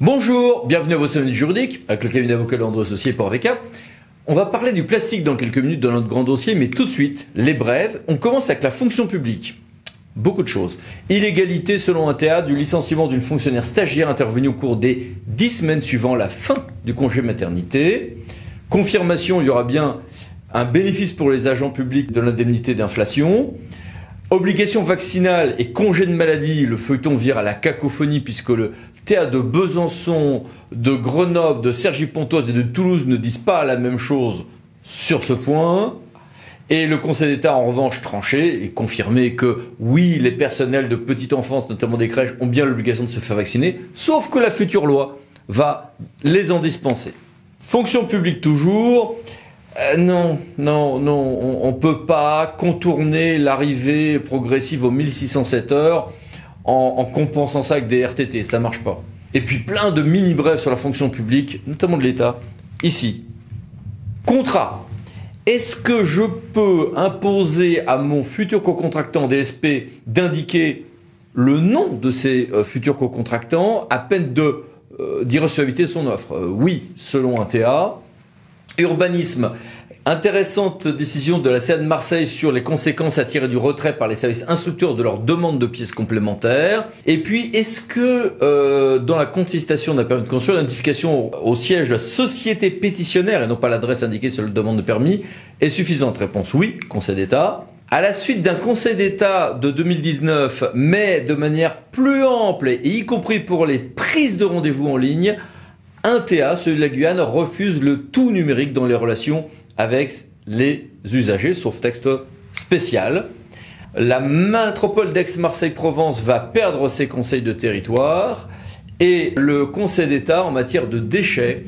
Bonjour, bienvenue à vos semaines juridiques avec le cabinet d'avocats Landreau Associés pour AVK. On va parler du plastique dans quelques minutes dans notre grand dossier, mais tout de suite, les brèves. On commence avec la fonction publique. Beaucoup de choses. Illégalité selon un théâtre du licenciement d'une fonctionnaire stagiaire intervenue au cours des 10 semaines suivant la fin du congé maternité. Confirmation, il y aura bien un bénéfice pour les agents publics de l'indemnité d'inflation. Obligation vaccinale et congé de maladie, le feuilleton vire à la cacophonie puisque le théâtre de Besançon, de Grenoble, de Cergy-Pontoise et de Toulouse ne disent pas la même chose sur ce point. Et le Conseil d'État, en revanche, tranché et confirmé que oui, les personnels de petite enfance, notamment des crèches, ont bien l'obligation de se faire vacciner, sauf que la future loi va les en dispenser. Fonction publique toujours. Non, on peut pas contourner l'arrivée progressive aux 1607 heures en compensant ça avec des RTT, ça marche pas. Et puis plein de mini-brèves sur la fonction publique, notamment de l'État, ici. Contrat. Est-ce que je peux imposer à mon futur co-contractant DSP d'indiquer le nom de ses futurs co-contractants à peine d'irrecevabilité de son offre? Oui, selon un TA. Urbanisme, intéressante décision de la CA de Marseille sur les conséquences à tirer du retrait par les services instructeurs de leur demande de pièces complémentaires. Et puis, est-ce que dans la contestation d'un permis de construire, l'identification au siège de la société pétitionnaire et non pas l'adresse indiquée sur la demande de permis est suffisante? Réponse oui, Conseil d'État. À la suite d'un Conseil d'État de 2019, mais de manière plus ample, et y compris pour les prises de rendez-vous en ligne, un TA, celui de la Guyane, refuse le tout numérique dans les relations avec les usagers, sauf texte spécial. La métropole d'Aix-Marseille-Provence va perdre ses conseils de territoire et le Conseil d'État en matière de déchets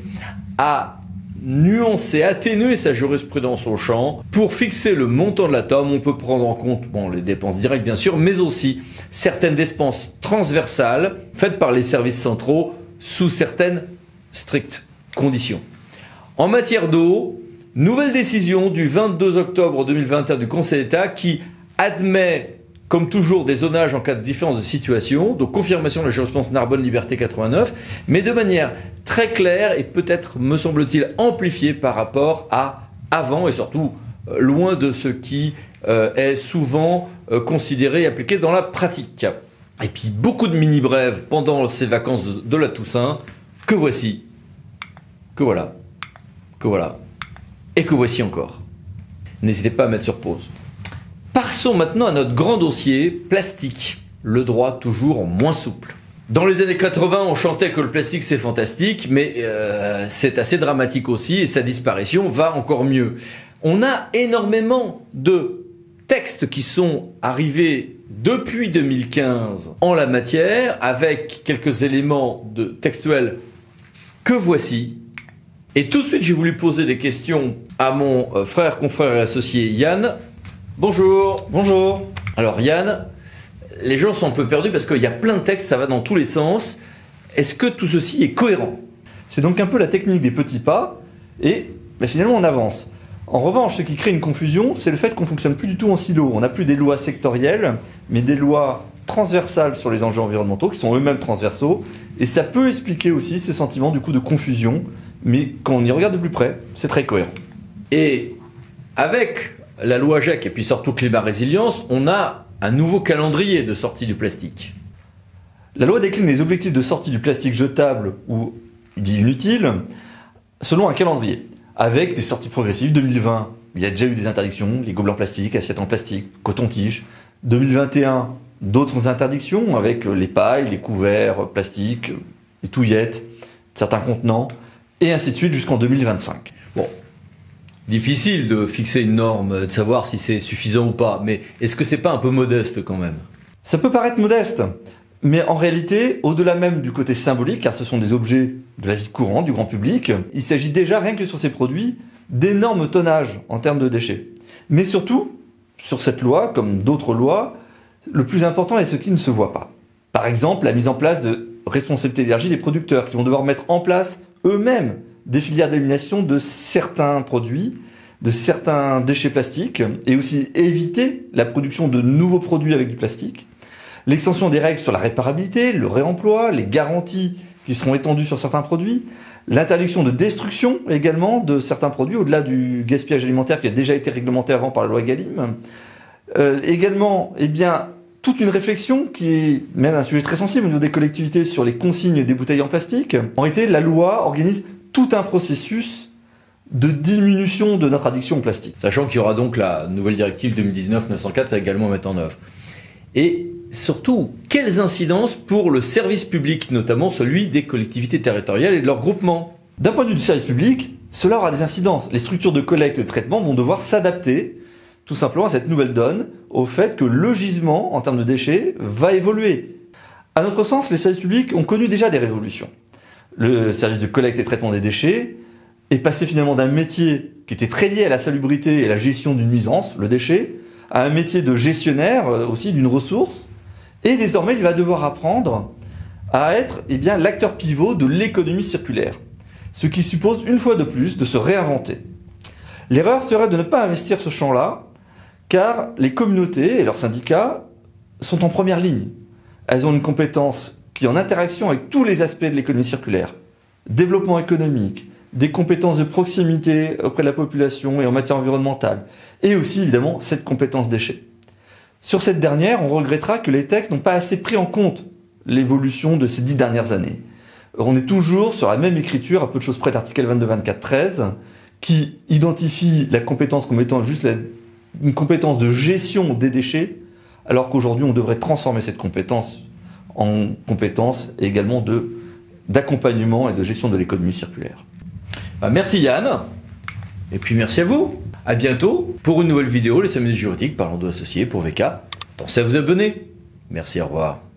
a nuancé, atténué sa jurisprudence au champ pour fixer le montant de la TOM. On peut prendre en compte les dépenses directes bien sûr, mais aussi certaines dépenses transversales faites par les services centraux sous certaines strictes conditions. En matière d'eau, nouvelle décision du 22 octobre 2021 du Conseil d'État qui admet, comme toujours, des zonages en cas de différence de situation, donc confirmation de la jurisprudence Narbonne-Liberté 89, mais de manière très claire et peut-être, me semble-t-il, amplifiée par rapport à avant et surtout loin de ce qui est souvent considéré et appliqué dans la pratique. Et puis beaucoup de mini-brèves pendant ces vacances de la Toussaint. Que voici, que voilà, et que voici encore. N'hésitez pas à mettre sur pause. Passons maintenant à notre grand dossier, plastique. Le droit toujours moins souple. Dans les années 80, on chantait que le plastique c'est fantastique, mais c'est assez dramatique aussi, et sa disparition va encore mieux. On a énormément de textes qui sont arrivés depuis 2015 en la matière, avec quelques éléments textuels que voici. Et tout de suite, j'ai voulu poser des questions à mon frère, confrère et associé Yann. Bonjour. Bonjour. Alors Yann, les gens sont un peu perdus parce qu'il y a plein de textes, ça va dans tous les sens. Est-ce que tout ceci est cohérent? C'est donc un peu la technique des petits pas et finalement on avance. En revanche, ce qui crée une confusion, c'est le fait qu'on ne fonctionne plus du tout en silo. On n'a plus des lois sectorielles, mais des lois transversales sur les enjeux environnementaux qui sont eux-mêmes transversaux. Et ça peut expliquer aussi ce sentiment du coup de confusion, mais quand on y regarde de plus près, c'est très cohérent. Et avec la loi GEC et puis surtout Climat Résilience, on a un nouveau calendrier de sortie du plastique. La loi décline les objectifs de sortie du plastique jetable ou dit inutile selon un calendrier, avec des sorties progressives. 2020, il y a déjà eu des interdictions, les gobelets en plastique, assiettes en plastique, coton-tige. 2021, d'autres interdictions avec les pailles, les couverts plastiques, les touillettes, certains contenants, et ainsi de suite jusqu'en 2025. Bon, difficile de fixer une norme, de savoir si c'est suffisant ou pas, mais est-ce que c'est pas un peu modeste quand même? Ça peut paraître modeste, mais en réalité, au-delà même du côté symbolique, car ce sont des objets de la vie courante, du grand public, il s'agit déjà, rien que sur ces produits, d'énormes tonnages en termes de déchets. Mais surtout, sur cette loi, comme d'autres lois, le plus important est ce qui ne se voit pas. Par exemple, la mise en place de responsabilité d'énergie des producteurs qui vont devoir mettre en place eux-mêmes des filières d'élimination de certains produits, de certains déchets plastiques, et aussi éviter la production de nouveaux produits avec du plastique. L'extension des règles sur la réparabilité, le réemploi, les garanties qui seront étendues sur certains produits, l'interdiction de destruction également de certains produits, au-delà du gaspillage alimentaire qui a déjà été réglementé avant par la loi Egalim. Également, eh bien, toute une réflexion qui est même un sujet très sensible au niveau des collectivités sur les consignes des bouteilles en plastique. En réalité, la loi organise tout un processus de diminution de notre addiction au plastique. Sachant qu'il y aura donc la nouvelle directive 2019-904 également à mettre en œuvre. Et surtout, quelles incidences pour le service public, notamment celui des collectivités territoriales et de leurs groupements? D'un point de vue du service public, cela aura des incidences. Les structures de collecte et de traitement vont devoir s'adapter tout simplement à cette nouvelle donne, au fait que le gisement, en termes de déchets, va évoluer. À notre sens, les services publics ont connu déjà des révolutions. Le service de collecte et traitement des déchets est passé finalement d'un métier qui était très lié à la salubrité et à la gestion d'une nuisance, le déchet, à un métier de gestionnaire aussi d'une ressource. Et désormais, il va devoir apprendre à être l'acteur pivot de l'économie circulaire. Ce qui suppose une fois de plus de se réinventer. L'erreur serait de ne pas investir ce champ-là, car les communautés et leurs syndicats sont en première ligne. Elles ont une compétence qui est en interaction avec tous les aspects de l'économie circulaire. Développement économique, des compétences de proximité auprès de la population et en matière environnementale, et aussi évidemment cette compétence déchets. Sur cette dernière, on regrettera que les textes n'ont pas assez pris en compte l'évolution de ces 10 dernières années. On est toujours sur la même écriture, à peu de choses près de l'article 22-24-13, qui identifie la compétence comme étant juste une compétence de gestion des déchets, alors qu'aujourd'hui on devrait transformer cette compétence en compétence également d'accompagnement et de gestion de l'économie circulaire. Merci Yann, et puis merci à vous. À bientôt pour une nouvelle vidéo, les 5 minutes juridiques parlant de associés pour VK. Pensez à vous abonner. Merci, au revoir.